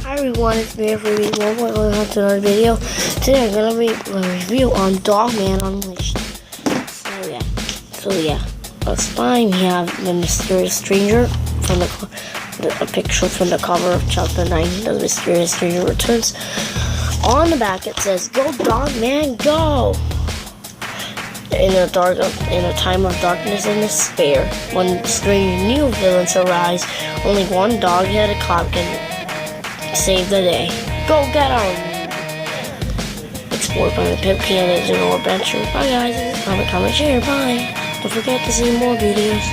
Hi everyone, it's me for week 1.1 to another video. Today I'm gonna make a review on Dogman Unleashed. So yeah. Last time we have the Mysterious Stranger from a picture from the cover of Chapter 9. The Mysterious Stranger returns. On the back it says, "Go Dogman, go!" In a time of darkness and despair, when strange new villains arise, only one dog-headed cop can save the day. Go get 'em! Explored by the Pipkey and his general adventure. Bye guys, comment, share, bye. Don't forget to see more videos.